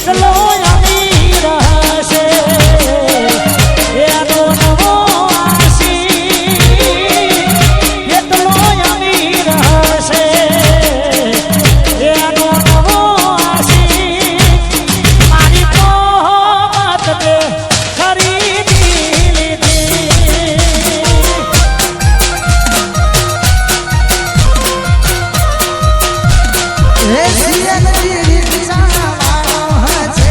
એટલો અમીર હશે એનો નવો આશી એટલો અમીર હશે એનો નવો આશી મારી મોહબ્બત ને ખરીદી લીધી હે સિયાની દિશા મારો હશે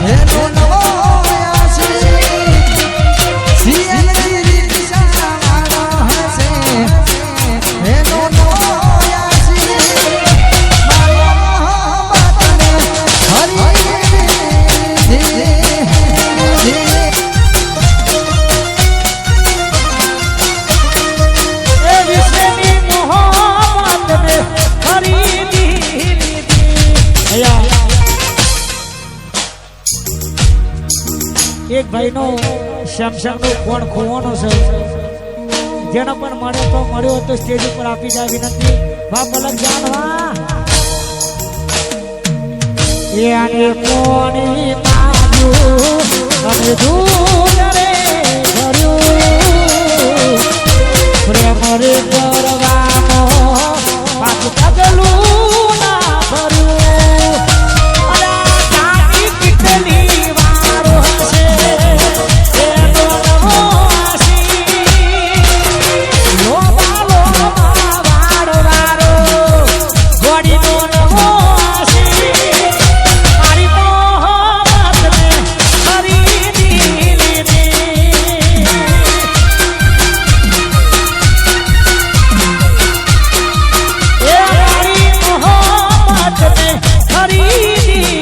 એનો નવો આશી સિયાની દિશા મારો હશે એનો નવો આશી મારી મોહબ્બતને ખરીદી એ વિશ્વની મોહબ્બત ને ખરીદી લીધી એક ભાઈનો સેમસંગ નો ફોન ખોવાનો છે જેનો પણ મળ્યો તો સ્ટેજ ઉપર આપી જાય વિનંતી વાહ પલક જાન વાહ એ આને કોની માગ્યું અને ધૂળ રે ભર્યું પ્રેમ રે કરવાનો પાછું પગલું ના ભર્યું અલા તારી કેટલી વાર હશે એનો નવો આશી લોબા લોબા વારો ગોડીનો નવો આશી મારી મોહબ્બતને ખરીદી લીધી એ મારી મોહબ્બતને ખરીદી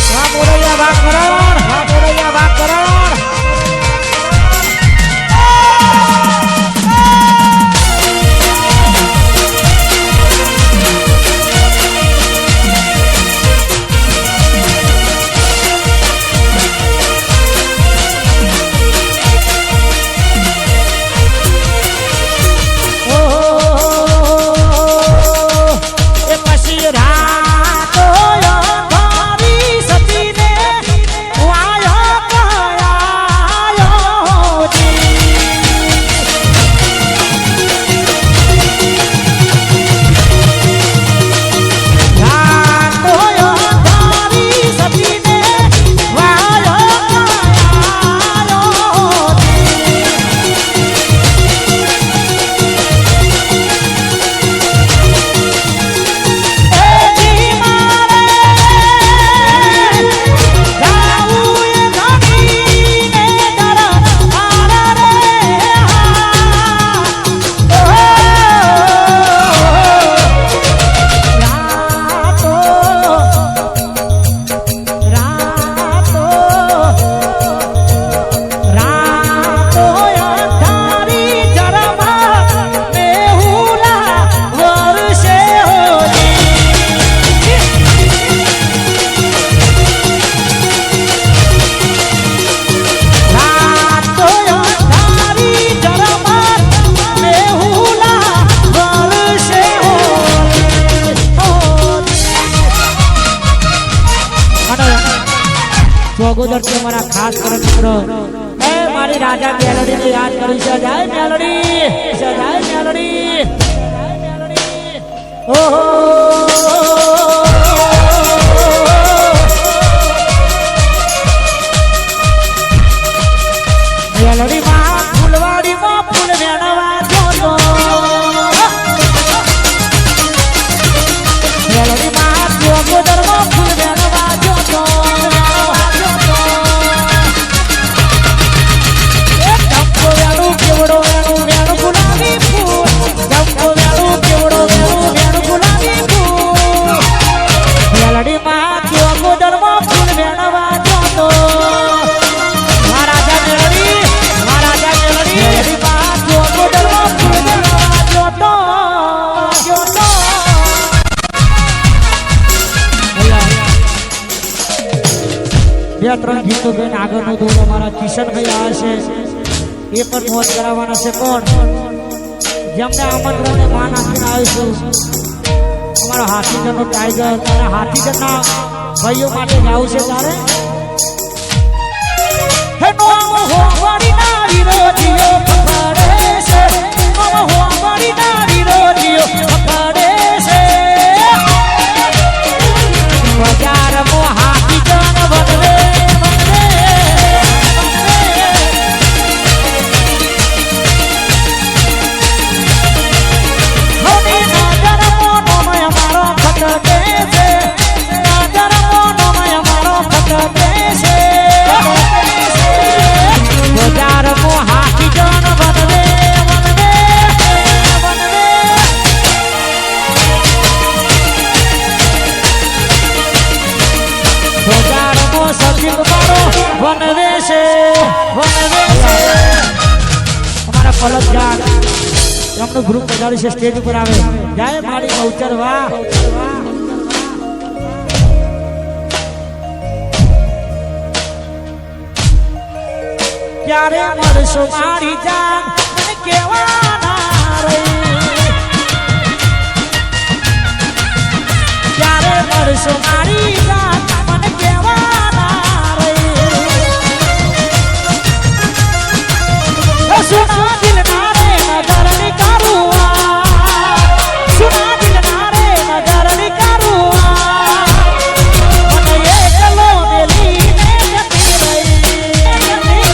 વાહ મોરૈયા વાહ કરણ વાહ મોરૈયા વાહ કરણ એ પછી રાતો અંધારી સતીને વાયો કયાયો રાતો અંધારી સતીને વાયો કયાયો ચોગોદર છે મારા ખાસ કરો મિત્રો એ મારી રાજા મેલડી ને યાદ કરી સજાય મેલડી ઓહો મેલડી માં ફૂલવાડી માં ફૂલ વેણવા જોતો મેલડી માં ચોગોદર માં ફૂલ વેણવા જોતો કેવડો વેણું ગુલાબી ફૂલ જમકો વેણું કેવડો વેણું ગુલાબી ફૂલ મેલડી માં ચોગોદર માં ફૂલ વેણવા જોતો મહારાજા મેલડી મેલડી માં ચોગોદર માં ફૂલ વેણવા જોતો બે ત્રણ ગીતો ગઈને આગળનો દોર અમારા કિશનભાઈ આવે છે એ પણ મોજ કરાવવાના છે. પણ જેમને આમંત્રણને માન આપીને આવીશું અમારો હાથીજનનો ટાઈગર અને હાથીજનના ભાઈઓ માટે જાવું છે તારે એમનું ગ્રુપ બજાડી છે સ્ટેજ ઉપર આવે જાય મારી મૌચર વાહ ક્યારે મળશો મારી જાન મને કેવાના રહી ક્યારે મળશો મારી જાન મને કેવાના રહી સુના દિલ ના રે નજર ની કરુઆ સુના દિલ ના રે નજર ની કરુઆ મને એકલો મેલીને જતી રહી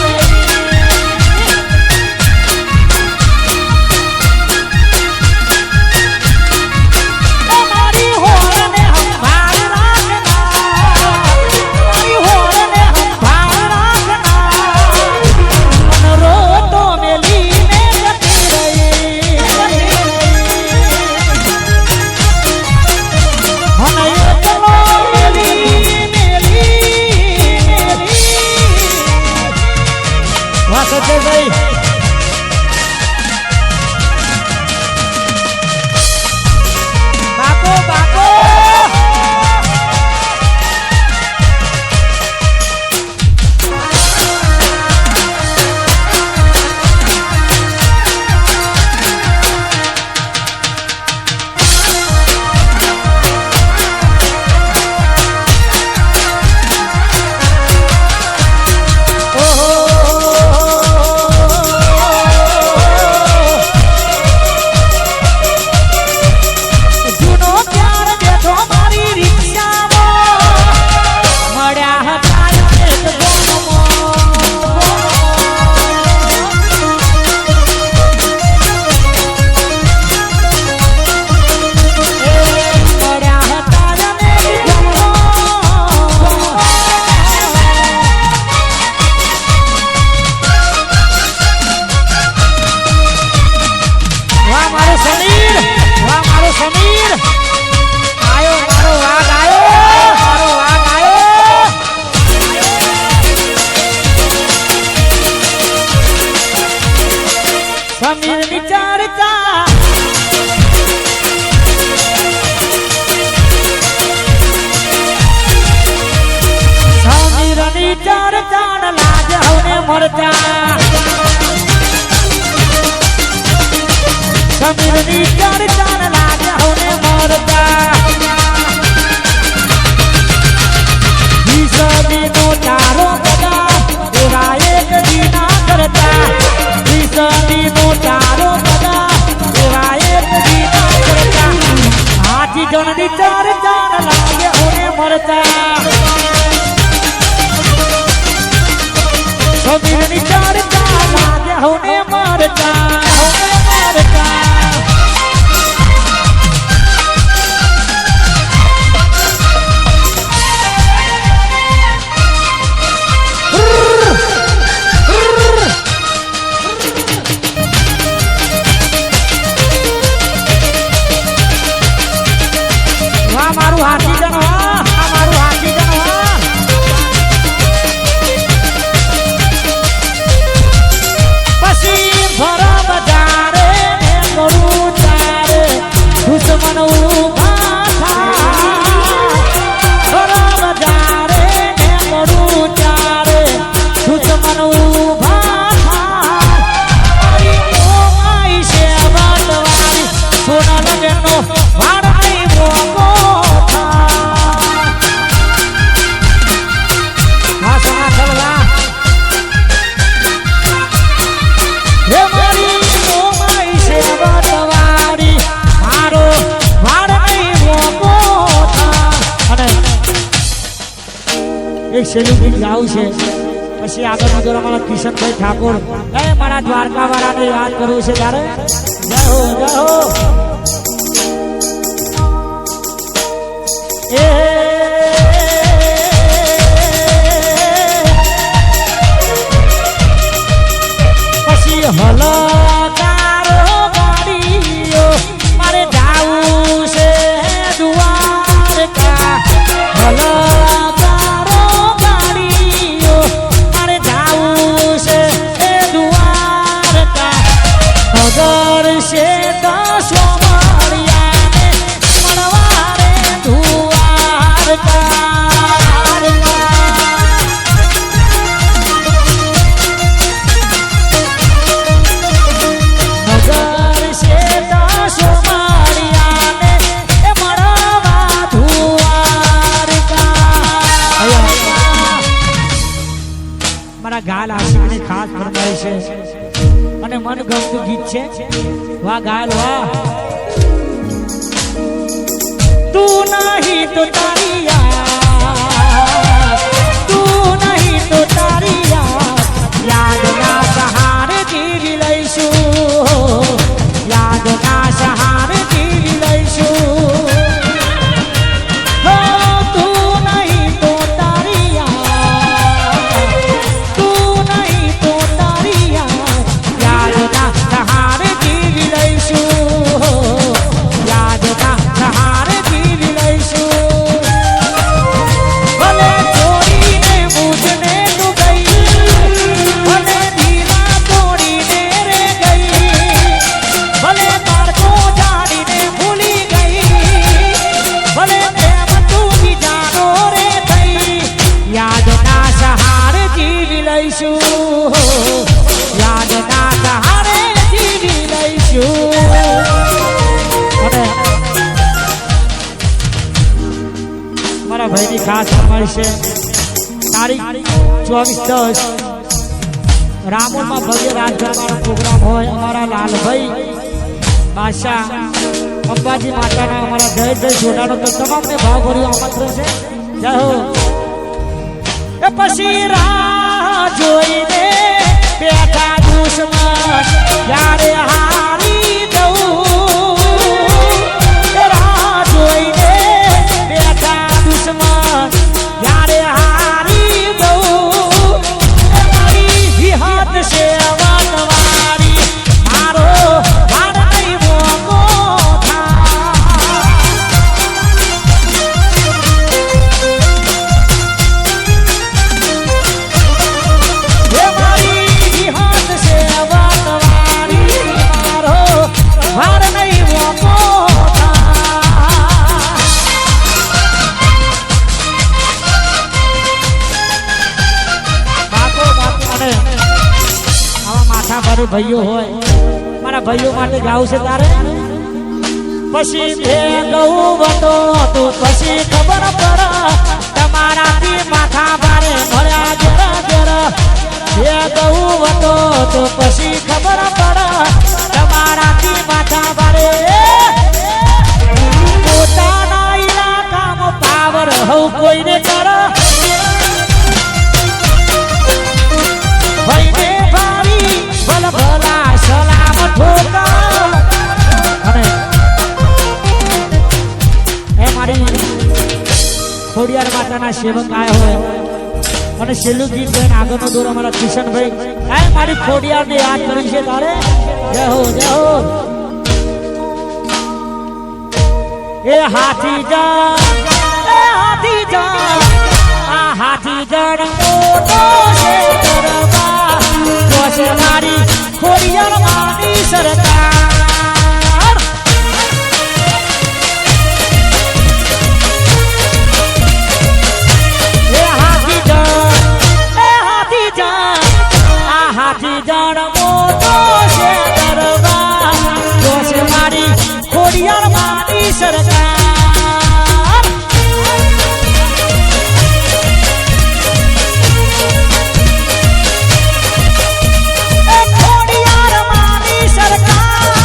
મારી હોરને સંભાળ રાખના મારી હોરને સંભાળ રાખના મન રોતો મેલીને જતી રહી મને એકલો મેલી વાહ સજ્જયભાઈ બાકો બાકો જૂનો પ્યાર બેઠો મારી રિક્ષામાં મળ્યા હતા એક મળ્યા હતા વાહ મારો સમીર વાહ મારો સમીર આયો મારો વાઘ આયો મારો વાઘ આયો સમીર ની ચર્ચા સમીર ની ચર્ચા ન લાજ હવને મરચા સમીર ની ચર્ચા ન લાજ હવને મરચા વિસમી નો ચારો બધા એવા એક દીના કરતા વિસમી નો ચારો બધા એવા એક દીના કરતા હાથી જણની ચર્ચા ન લાગે હવને મરચા સમીર ની ચર્ચા લાગે હવને મરચા વાહ મારું હાથીજન વાહ આ મારું હાથીજન વાહ પછી ભરમ છેલ્લું ગીત ગાવું છે પછી આગળનો દોર અમારા કિશનભાઈ ઠાકોર મારા દ્વારકા વાળાને યાદ કરવું છે ત્યારે જય હો જય હો પછી હલકારો ગાડીઓ મારે જાવું છે દ્વારકા હલકારો ગાડીઓ મારે જાવું છે દ્વારકા અગર છે દસો મળ્યાને મળવા રે દ્વારકા ગાલ આશીની ખાસ ફરમાય છે અને મનગમતું ગીત છે વાહ ગાલ વાહ તું નહીં તો તારી યાદ તું નહીં તો તારી યાદના સહારે જીવી લઈશું યાદના સહારે જીવી લઈશું ભાઈની ખાસ ફરમાઈશ છે તારીખ 24/10 રામોલમાં ભવ્ય રાજ દરબારનો પ્રોગ્રામ હોય અમારા લાલભાઈ બાદશાહ અંબાજી માતાના અમારા જય જય જોડાનો તો તમામને ભાવભર્યું આમંત્રણ છે જય હો એ પછી રાહ જોઈને બેઠા દુશ્મન જ્યારે હારી દઉં રાહ જોઈને બેઠા દુશ્મન જ્યારે હારી દઉં મારી હાથ છે વનવારી મારો હાર નહીં મોકો મારી હાથ છે વનવારી મારો હાર નહીં મોકો મારું ભાઈઓ હોય મારા ભાઈઓ માટે ગાવું છે તારે પછી ભેગવું હતો તો પછી ખબર પડ તમારાથી માથા ભારે ભર્યા જરા જરા ભેગવું હતો તો પછી ખબર પડ તમારાથી માથા ભારે પોતાના ઇલાકામાં પાવર હવ કોઈને કર ભાઈને ભલા સલામત હોતા અને એ મારી ખોડિયાર માતાના સેવક આયા હોય અને છેલ્લું ગીત ગાઈને આગળનો દોર અમારા કિશનભાઈ એ મારી ખોડિયારને યાદ કરી છે તારે જય હો જય હો એ હાથી જા આ હાથી જણ મોટો છે દરબાર છે મારી ખોડિયાર માની સરકાર એ હાથી જણ આ હાથી જણ મોટો છે દરબાર છે મારી ખોડિયાર માની સરકાર સરકાર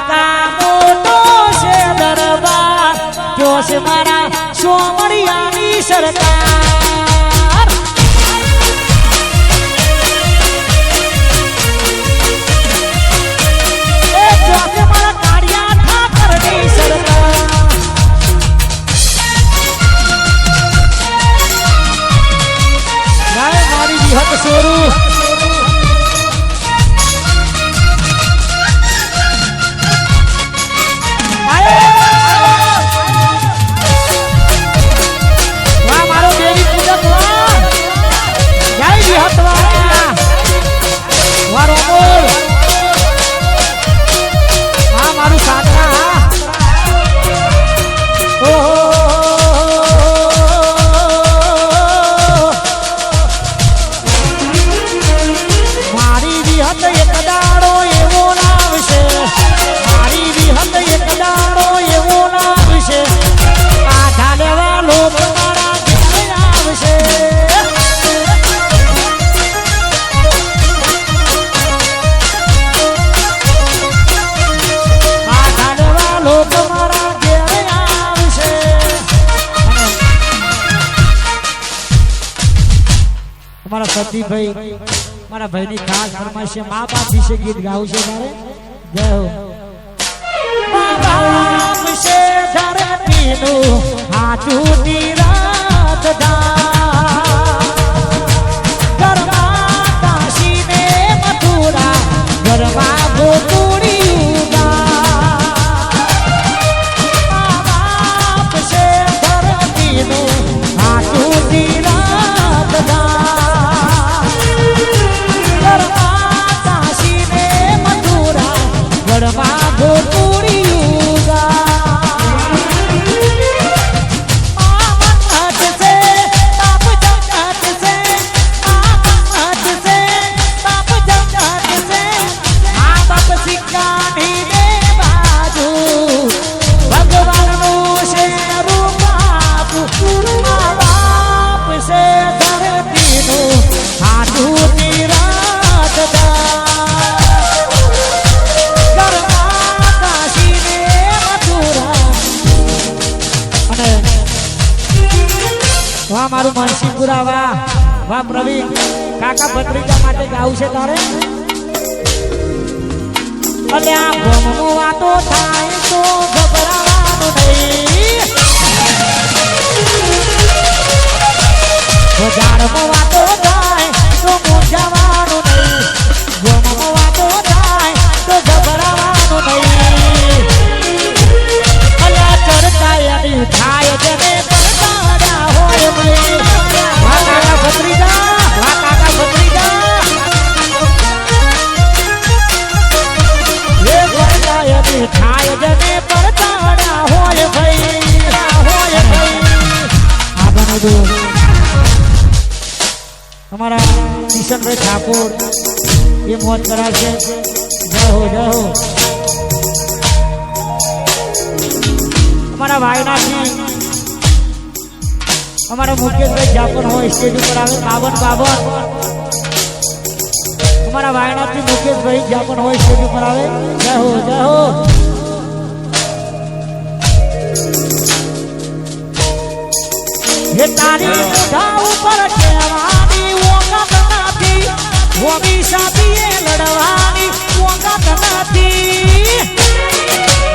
દ્વારકા મોટો છે દરબાર જો છે મારા સોમરિયાની સરકાર એ જો છે મારા કાળિયા ઠાકરની સરકાર ગાય મારી વિહત સ્વરૂપ ભાઈ મારા ભાઈની ખાસ ફરમાઈશ છે મા બાપ વિશે ગીત ગાવું છે મારે જય હો મા બાપ છે ધરતીનું હાચું તીરથ ઘરમાં કાશી ને મથુરા ઘરમાં ગોકુળી મા બાપ છે ધરતીનું હાચું તીરથ મારું માનસીપુરા વાહ વાહ પ્રવીણ કાકા ભત્રીજા માટે ગાવું છે તારે અને આ ભમો વાતો થાય તો ગભરાવાનું નહીં બજારમાં વાતો થાય તો મૂંઝાવાનું નહીં ભમો વાતો થાય તો ગભરાવાનું નહીં અલ્યા ચર્ચા એની થાય જેને થાય જને પડતાડા હોય ભાઈ આ બનોદો અમારા કિશનભાઈ ઠાકોર એ મોત કરાવશે જય હો અમારા વાયનાથી અમારા મુકેશભાઈ જાપન હોય સ્ટેજ ઉપર આવે બાવન અમારા વાયનાથી મુકેશભાઈ જાપન હોય સ્ટેજ ઉપર આવે જય હો હે તારી મોઢા ઉપર કહેવાની ઓકાત નથી હોમી સાથીએ લડવાની ઓકાત નથી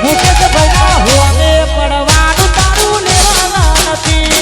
મુકેશભાઈના હોમે પડવાનું તારું લેવાના નથી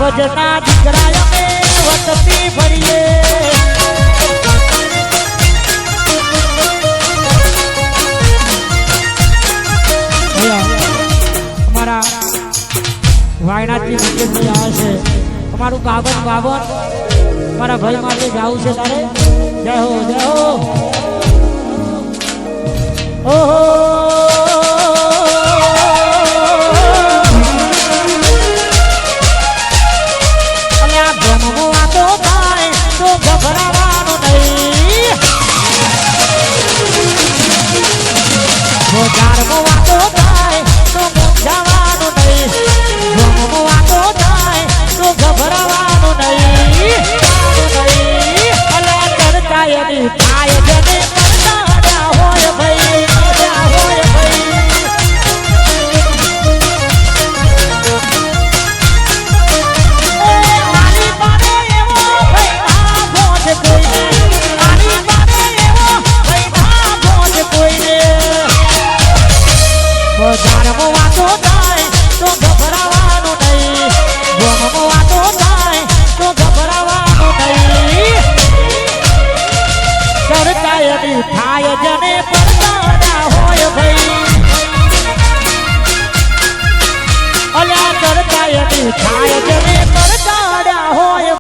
ભજના દીકરા અમે વતતી ફરીએ અમારા વાયનાથી મુકેશભાઈ આવે છે અમારું બાવન મારા ભાઈ માટે જાવું છે તારે જય હો ઓહો અલ્યા બ્રહ્મો વાતો થાય તો ગભરાવાનું નહીં બજારમો વાતો થાય તો મૂંઝાવાનું નહીં બ્રહ્મો વાતો થાય તો ગભરાવાનું નહીં અલ્યા ચર્ચા એની થાય જને કરતા હોય ભાઈ બજારમો વાતો થાય તો ગભરાવાનું નહીં ગોમમો વાતો થાય તો ગભરાવાનું નહીં ચર્ચા એની થાય જને પડતા હોય ભાઈ અલ્યા ચર્ચા એની થાય